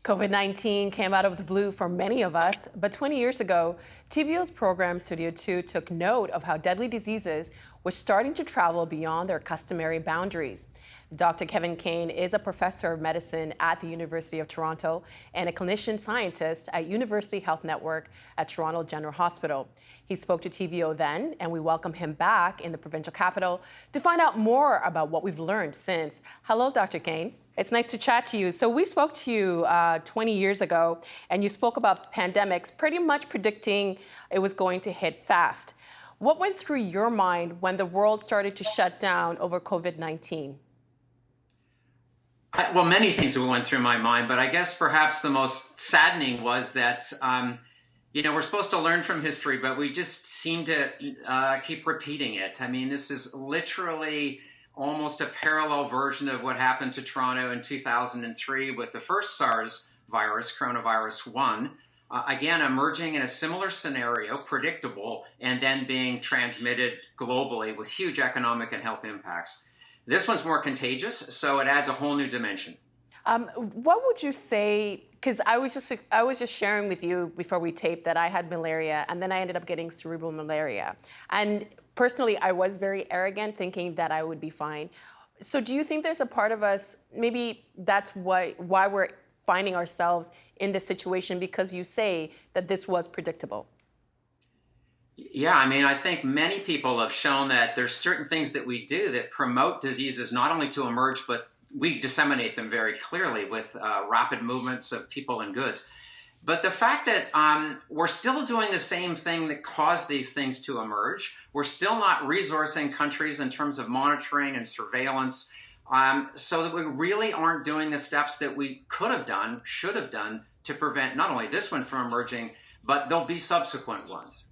COVID-19 came out of the blue for many of us, but 20 years ago, TVO's program Studio 2 took note of how deadly diseases were starting to travel beyond their customary boundaries. Dr. Kain is a professor of medicine at the University of Toronto and a clinician scientist at University Health Network at Toronto General Hospital. He spoke to TVO then, and we welcome him back in the provincial capital to find out more about what we've learned since. Hello, Dr. Kain. It's nice to chat to you. So we spoke to you 20 years ago, and you spoke about pandemics, pretty much predicting it was going to hit fast. What went through your mind when the world started to shut down over COVID-19? Well, many things went through my mind, but I guess perhaps the most saddening was that, we're supposed to learn from history, but we just seem to keep repeating it. I mean, this is literally almost a parallel version of what happened to Toronto in 2003 with the first SARS virus, coronavirus 1, again, emerging in a similar scenario, predictable, and then being transmitted globally with huge economic and health impacts. This one's more contagious, so it adds a whole new dimension. What would you say, because I was just sharing with you before we taped that I had malaria, and then I ended up getting cerebral malaria. And personally, I was very arrogant, thinking that I would be fine. So do you think there's a part of us, maybe that's why we're finding ourselves in this situation, because you say that this was predictable? Yeah, I mean, I think many people have shown that there's certain things that we do that promote diseases not only to emerge, but we disseminate them very clearly with rapid movements of people and goods. But the fact that we're still doing the same thing that caused these things to emerge, we're still not resourcing countries in terms of monitoring and surveillance, so that we really aren't doing the steps that we could have done, should have done, to prevent not only this one from emerging, but there'll be subsequent ones.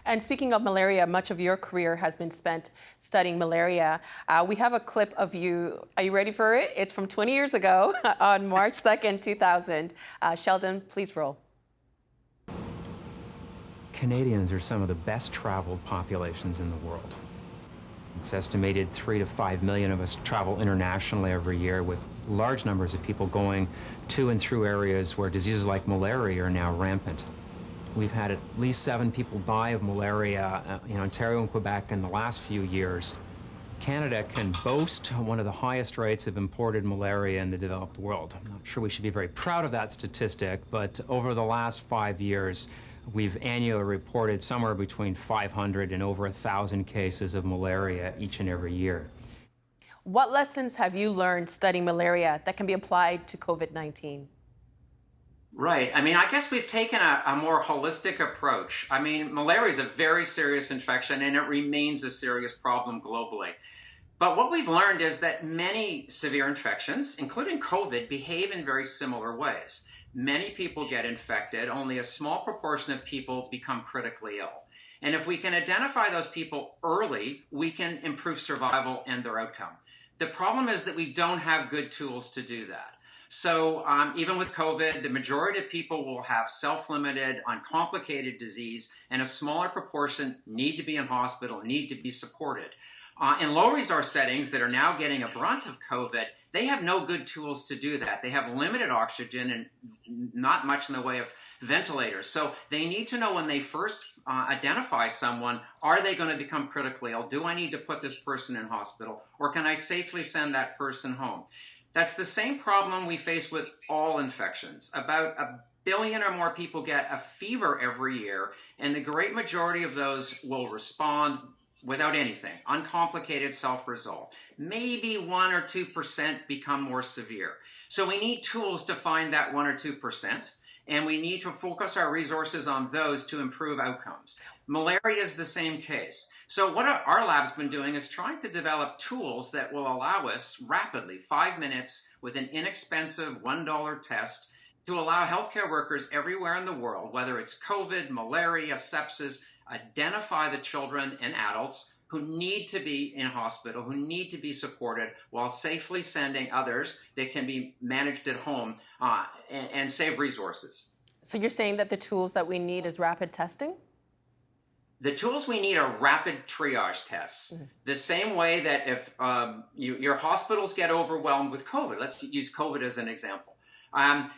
And speaking of malaria, much of your career has been spent studying malaria. We have a clip of you. Are you ready for it? It's from 20 years ago on March 2nd, 2000. Sheldon, please roll. Canadians are some of the best traveled populations in the world. It's estimated 3 to 5 million of us travel internationally every year, with large numbers of people going to and through areas where diseases like malaria are now rampant. We've had at least 7 people die of malaria in Ontario and Quebec in the last few years. Canada can boast one of the highest rates of imported malaria in the developed world. I'm not sure we should be very proud of that statistic, but over the last 5 years, we've annually reported somewhere between 500 and over 1,000 cases of malaria each and every year. What lessons have you learned studying malaria that can be applied to COVID-19? Right. I mean, I guess we've taken a more holistic approach. I mean, malaria is a very serious infection, and it remains a serious problem globally. But what we've learned is that many severe infections, including COVID, behave in very similar ways. Many people get infected, only a small proportion of people become critically ill. And if we can identify those people early, we can improve survival and their outcome. The problem is that we don't have good tools to do that. So even with COVID, the majority of people will have self-limited, uncomplicated disease, and a smaller proportion need to be in hospital, need to be supported. In low-resource settings that are now getting a brunt of COVID, they have no good tools to do that. They have limited oxygen and not much in the way of ventilators. So they need to know when they first identify someone, are they going to become critically ill? Do I need to put this person in hospital? Or can I safely send that person home? That's the same problem we face with all infections. About 1 billion or more people get a fever every year, and the great majority of those will respond without anything, uncomplicated, self-resolved. Maybe 1 or 2% become more severe. So we need tools to find that 1 or 2%, and we need to focus our resources on those to improve outcomes. Malaria is the same case. So what our lab's been doing is trying to develop tools that will allow us rapidly, 5 minutes, with an inexpensive $1 test, to allow healthcare workers everywhere in the world, whether it's COVID, malaria, sepsis, identify the children and adults who need to be in hospital, who need to be supported, while safely sending others that can be managed at home and save resources. So you're saying that the tools that we need is rapid testing? The tools we need are rapid triage tests. Mm-hmm. The same way that if your hospitals get overwhelmed with COVID, let's use COVID as an example.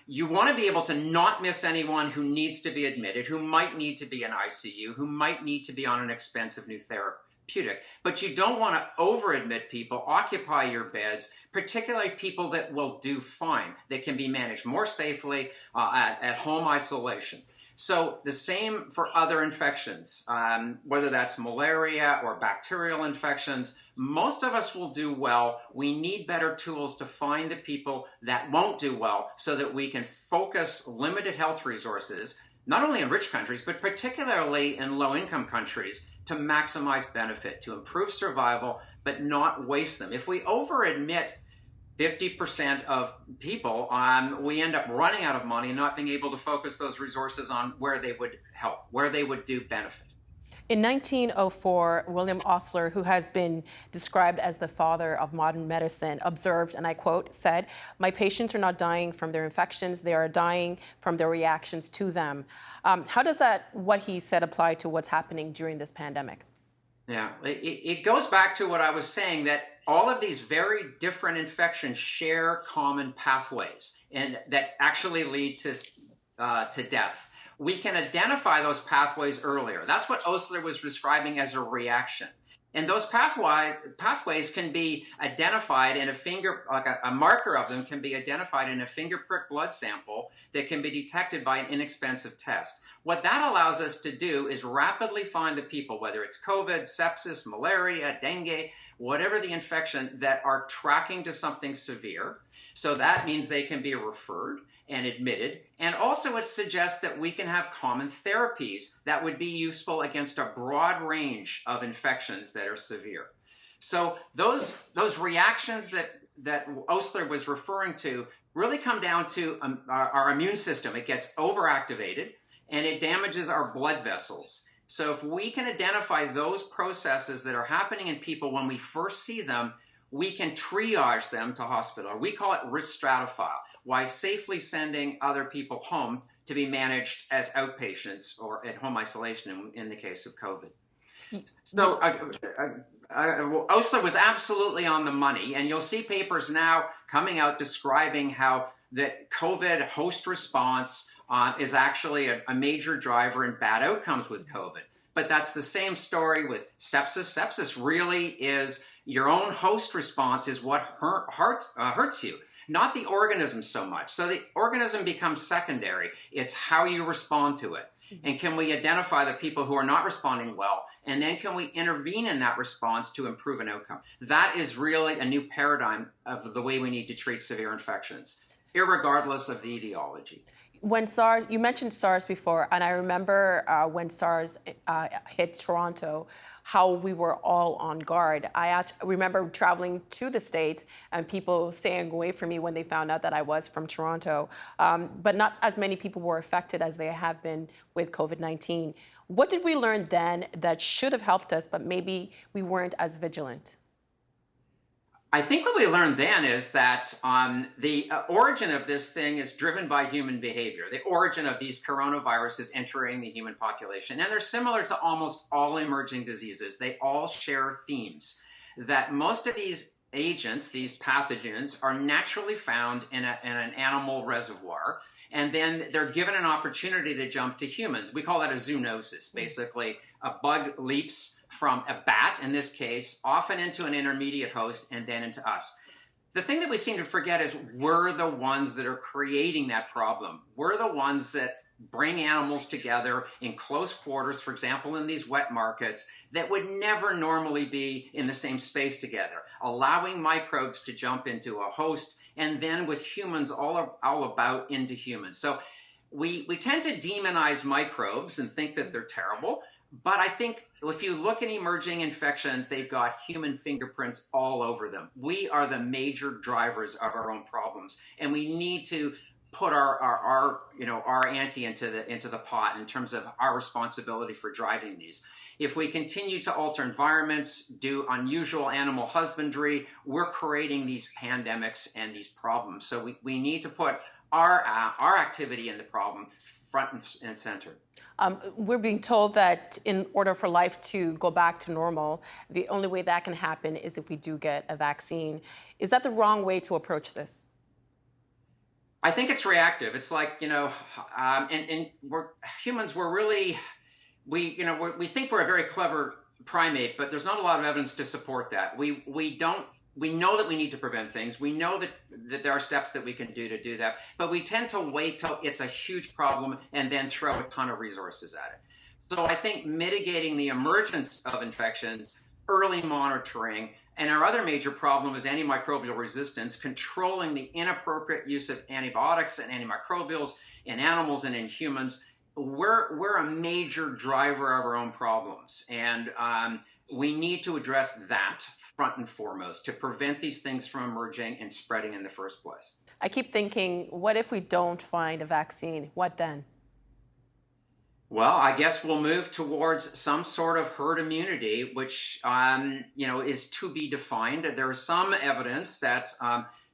You want to be able to not miss anyone who needs to be admitted, who might need to be in ICU, who might need to be on an expensive new therapeutic. But you don't want to over-admit people, occupy your beds, particularly people that will do fine, that can be managed more safely at home isolation. So the same for other infections, whether that's malaria or bacterial infections. Most of us will do well. We need better tools to find the people that won't do well so that we can focus limited health resources, not only in rich countries, but particularly in low-income countries, to maximize benefit, to improve survival, but not waste them. If we over-admit 50% of people, we end up running out of money and not being able to focus those resources on where they would help, where they would do benefit. In 1904, William Osler, who has been described as the father of modern medicine, observed, and I quote, said, "My patients are not dying from their infections, they are dying from their reactions to them." How does what he said, apply to what's happening during this pandemic? Yeah, it goes back to what I was saying, that all of these very different infections share common pathways and that actually lead to death. We can identify those pathways earlier. That's what Osler was describing as a reaction. And those pathways can be identified in a marker of them can be identified in a finger prick blood sample that can be detected by an inexpensive test. What that allows us to do is rapidly find the people, whether it's COVID, sepsis, malaria, dengue, whatever the infection, that are tracking to something severe. So that means they can be referred and admitted. And also it suggests that we can have common therapies that would be useful against a broad range of infections that are severe. So those reactions that Osler was referring to really come down to our immune system. It gets overactivated and it damages our blood vessels. So if we can identify those processes that are happening in people when we first see them, we can triage them to hospital. We call it risk stratifile, while safely sending other people home to be managed as outpatients or at home isolation in the case of COVID. So Osler was absolutely on the money, and you'll see papers now coming out describing how the COVID host response is actually a major driver in bad outcomes with COVID. But that's the same story with sepsis. Sepsis really is your own host response is what hurts you, not the organism so much. So the organism becomes secondary. It's how you respond to it. And can we identify the people who are not responding well? And then can we intervene in that response to improve an outcome? That is really a new paradigm of the way we need to treat severe infections, irregardless of the etiology. When SARS, you mentioned SARS before, and I remember when SARS hit Toronto, how we were all on guard. I remember traveling to the States and people staying away from me when they found out that I was from Toronto. But not as many people were affected as they have been with COVID-19. What did we learn then that should have helped us, but maybe we weren't as vigilant? I think what we learned then is that the origin of this thing is driven by human behavior, the origin of these coronaviruses entering the human population. And they're similar to almost all emerging diseases. They all share themes, that most of these agents, these pathogens, are naturally found in an animal reservoir. And then they're given an opportunity to jump to humans. We call that a zoonosis. Basically, a bug leaps from a bat, in this case, often into an intermediate host and then into us. The thing that we seem to forget is we're the ones that are creating that problem. We're the ones that bring animals together in close quarters, for example, in these wet markets, that would never normally be in the same space together, allowing microbes to jump into a host and then with humans all about into humans. So we tend to demonize microbes and think that they're terrible. But I think if you look at emerging infections, they've got human fingerprints all over them. We are the major drivers of our own problems, and we need to put our ante into the pot in terms of our responsibility for driving these. If we continue to alter environments, do unusual animal husbandry, we're creating these pandemics and these problems. So we need to put our activity in the problem front and center. We're being told that in order for life to go back to normal, the only way that can happen is if we do get a vaccine. Is that the wrong way to approach this? I think it's reactive. It's like, and humans, we're really, we think we're a very clever primate, but there's not a lot of evidence to support that. We know that we need to prevent things. We know that there are steps that we can do that, but we tend to wait till it's a huge problem and then throw a ton of resources at it. So I think mitigating the emergence of infections, early monitoring, and our other major problem is antimicrobial resistance, controlling the inappropriate use of antibiotics and antimicrobials in animals and in humans. We're a major driver of our own problems, and we need to address that front and foremost to prevent these things from emerging and spreading in the first place. I keep thinking, what if we don't find a vaccine? What then? Well, I guess we'll move towards some sort of herd immunity, which is to be defined. There is some evidence that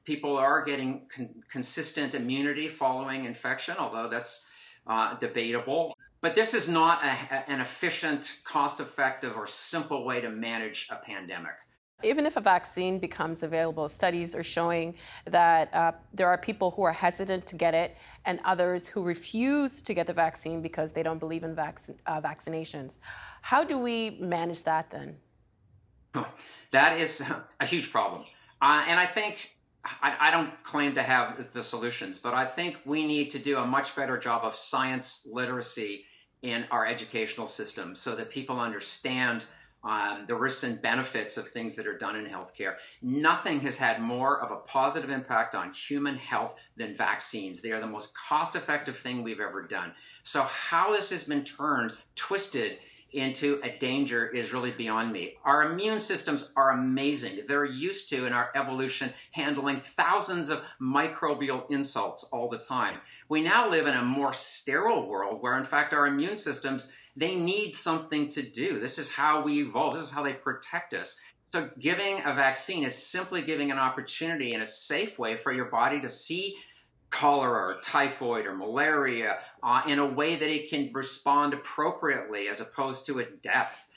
people are getting consistent immunity following infection, although that's debatable. But this is not an efficient, cost-effective, or simple way to manage a pandemic. Even if a vaccine becomes available, studies are showing that there are people who are hesitant to get it and others who refuse to get the vaccine because they don't believe in vaccinations. How do we manage that then? That is a huge problem. And I think, I don't claim to have the solutions, but I think we need to do a much better job of science literacy in our educational system so that people understand the risks and benefits of things that are done in healthcare. Nothing has had more of a positive impact on human health than vaccines. They are the most cost-effective thing we've ever done. So how this has been twisted into a danger is really beyond me. Our immune systems are amazing. They're used to, in our evolution, handling thousands of microbial insults all the time. We now live in a more sterile world where, in fact, our immune systems, they need something to do. This is how we evolve. This is how they protect us. So giving a vaccine is simply giving an opportunity in a safe way for your body to see cholera or typhoid or malaria in a way that it can respond appropriately as opposed to a death.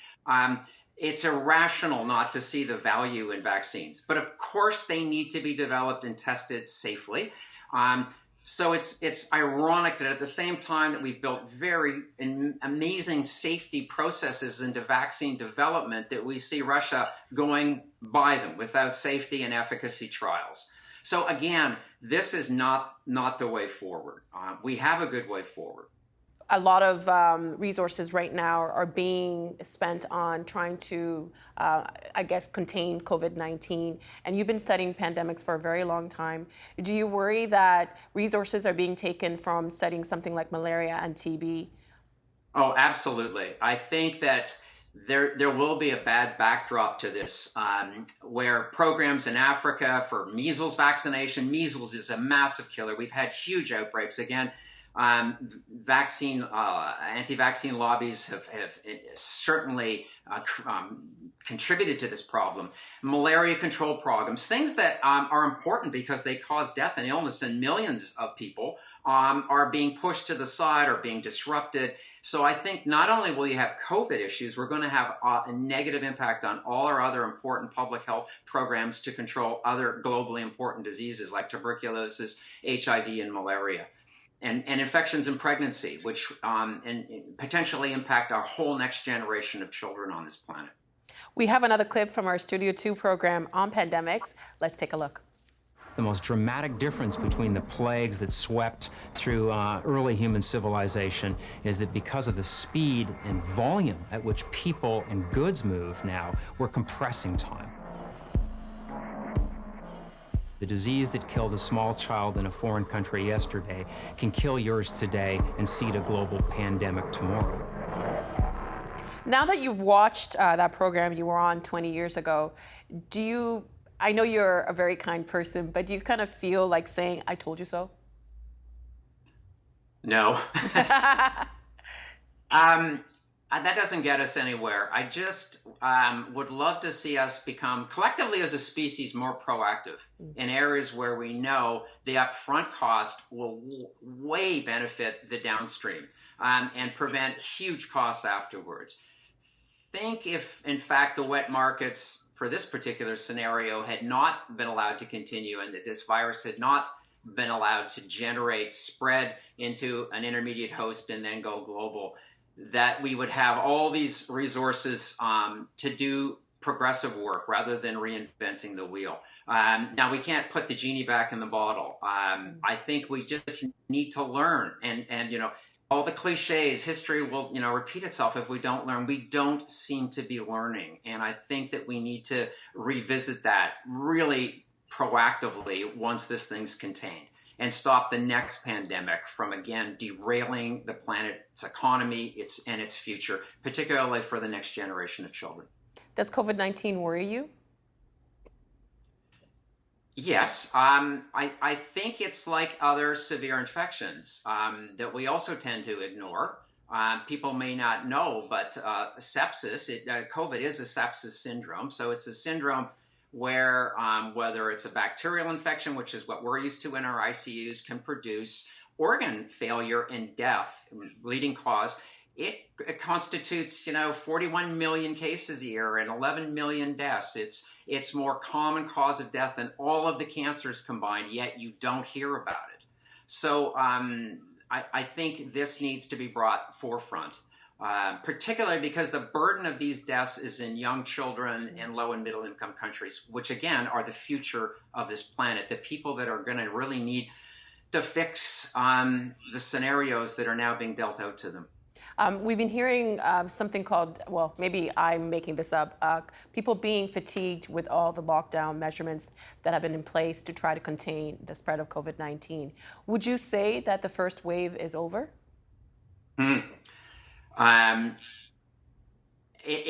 It's irrational not to see the value in vaccines. But of course, they need to be developed and tested safely. So it's ironic that at the same time that we've built very amazing safety processes into vaccine development, that we see Russia going by them without safety and efficacy trials. So again, this is not the way forward. We have a good way forward. A lot of resources right now are being spent on trying to, contain COVID-19. And you've been studying pandemics for a very long time. Do you worry that resources are being taken from studying something like malaria and TB? Oh, absolutely. I think that there will be a bad backdrop to this, where programs in Africa for measles vaccination, measles is a massive killer. We've had huge outbreaks. Again, anti-vaccine lobbies have certainly contributed to this problem. Malaria control programs, things that are important because they cause death and illness in millions of people, are being pushed to the side or being disrupted. So I think not only will you have COVID issues, we're going to have a negative impact on all our other important public health programs to control other globally important diseases like tuberculosis, HIV, and malaria. And infections in pregnancy, which and potentially impact our whole next generation of children on this planet. We have another clip from our Studio 2 program on pandemics. Let's take a look. The most dramatic difference between the plagues that swept through early human civilization is that because of the speed and volume at which people and goods move now, we're compressing time. The disease that killed a small child in a foreign country yesterday can kill yours today and seed a global pandemic tomorrow. Now that you've watched that program you were on 20 years ago, I know you're a very kind person, but do you kind of feel like saying, I told you so? No. That doesn't get us anywhere. I just would love to see us become, collectively as a species, more proactive in areas where we know the upfront cost will way benefit the downstream and prevent huge costs afterwards. Think if, in fact, the wet markets for this particular scenario had not been allowed to continue and that this virus had not been allowed to generate, spread into an intermediate host, and then go global, that we would have all these resources to do progressive work rather than reinventing the wheel. Now, we can't put the genie back in the bottle. I think we just need to learn, and all the cliches, history will repeat itself if we don't learn. We don't seem to be learning, and I think that we need to revisit that really proactively once this thing's contained, and stop the next pandemic from again derailing the planet's economy, its future, particularly for the next generation of children. Does COVID-19 worry you? Yes, I think it's like other severe infections that we also tend to ignore. People may not know, but sepsis, COVID is a sepsis syndrome. So it's a syndrome where whether it's a bacterial infection, which is what we're used to in our ICUs, can produce organ failure and death, leading cause. It constitutes, 41 million cases a year and 11 million deaths. It's more common cause of death than all of the cancers combined, yet you don't hear about it. So I think this needs to be brought forefront, particularly because the burden of these deaths is in young children and low and middle income countries, which again are the future of this planet, the people that are going to really need to fix the scenarios that are now being dealt out to them. We've been hearing something called, well, maybe I'm making this up, people being fatigued with all the lockdown measurements that have been in place to try to contain the spread of COVID-19. Would you say that the first wave is over? It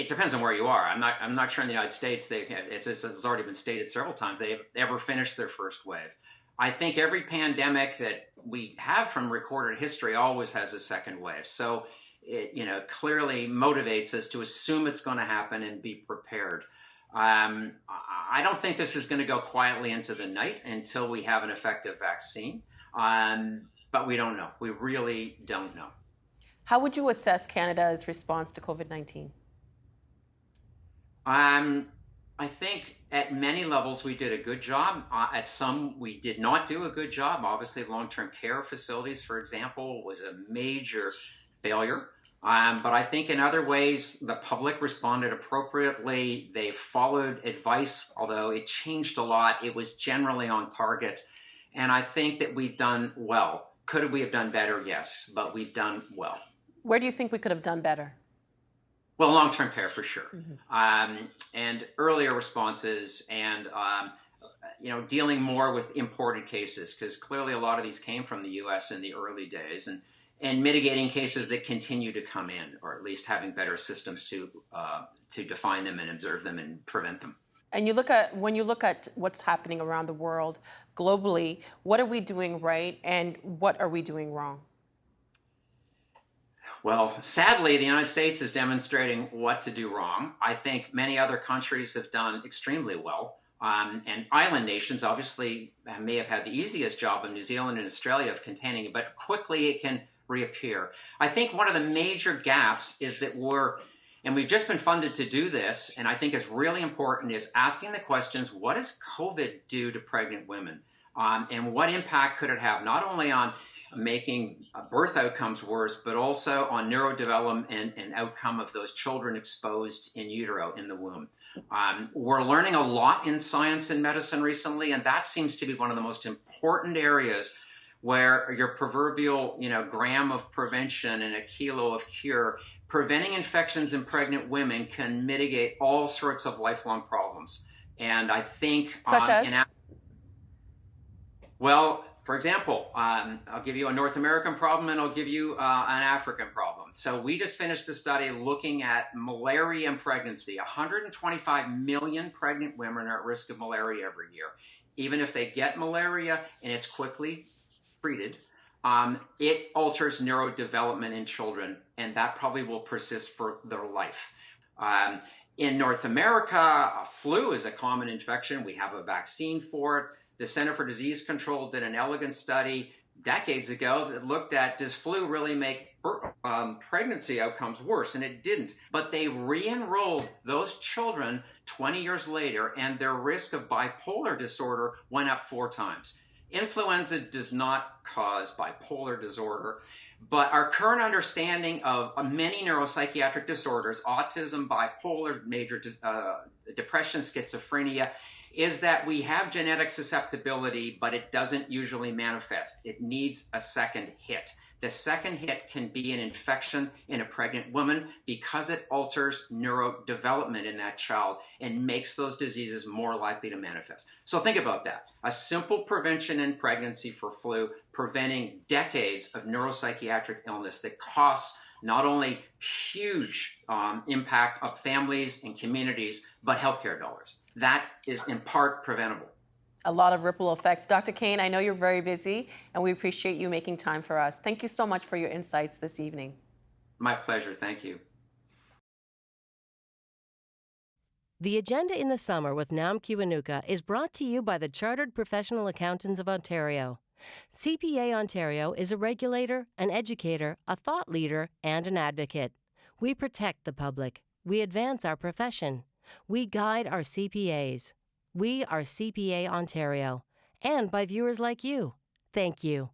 depends on where you are. I'm not sure in the United States it's already been stated several times they've ever finished their first wave. I think every pandemic that we have from recorded history always has a second wave. So it clearly motivates us to assume it's going to happen and be prepared. I don't think this is going to go quietly into the night until we have an effective vaccine. But we don't know. We really don't know. How would you assess Canada's response to COVID-19? I think at many levels we did a good job. At some we did not do a good job. Obviously, long-term care facilities, for example, was a major failure. But I think in other ways the public responded appropriately. They followed advice, although it changed a lot. It was generally on target. And I think that we've done well. Could we have done better? Yes, but we've done well. Where do you think we could have done better? Well, long-term care for sure, and earlier responses, and dealing more with imported cases, because clearly a lot of these came from the U.S. in the early days, and mitigating cases that continue to come in, or at least having better systems to define them and observe them and prevent them. And when you look at what's happening around the world globally, what are we doing right, and what are we doing wrong? Well, sadly, the United States is demonstrating what to do wrong. I think many other countries have done extremely well. And island nations obviously may have had the easiest job in New Zealand and Australia of containing it, but quickly it can reappear. I think one of the major gaps is that we've just been funded to do this, and I think it's really important, is asking the questions, what does COVID do to pregnant women? And what impact could it have not only on making birth outcomes worse, but also on neurodevelopment and outcome of those children exposed in utero, in the womb. We're learning a lot in science and medicine recently, and that seems to be one of the most important areas where your proverbial, gram of prevention and a kilo of cure, preventing infections in pregnant women can mitigate all sorts of lifelong problems. And I think... Such as? Well, for example, I'll give you a North American problem and I'll give you an African problem. So we just finished a study looking at malaria and pregnancy. 125 million pregnant women are at risk of malaria every year. Even if they get malaria and it's quickly treated, it alters neurodevelopment in children, and that probably will persist for their life. In North America, flu is a common infection. We have a vaccine for it. The Center for Disease Control did an elegant study decades ago that looked at, does flu really make pregnancy outcomes worse? And it didn't. But they re-enrolled those children 20 years later, and their risk of bipolar disorder went up 4 times. Influenza does not cause bipolar disorder, but our current understanding of many neuropsychiatric disorders, autism, bipolar, major depression, schizophrenia, is that we have genetic susceptibility, but it doesn't usually manifest. It needs a second hit. The second hit can be an infection in a pregnant woman because it alters neurodevelopment in that child and makes those diseases more likely to manifest. So think about that. A simple prevention in pregnancy for flu, preventing decades of neuropsychiatric illness that costs not only huge impact of families and communities, but healthcare dollars. That is in part preventable. A lot of ripple effects. Dr. Kain, I know you're very busy, and we appreciate you making time for us. Thank you so much for your insights this evening. My pleasure. Thank you. The Agenda in the Summer with Nam Kiwanuka is brought to you by the Chartered Professional Accountants of Ontario. CPA Ontario is a regulator, an educator, a thought leader, and an advocate. We protect the public. We advance our profession. We guide our CPAs. We are CPA Ontario, and by viewers like you. Thank you.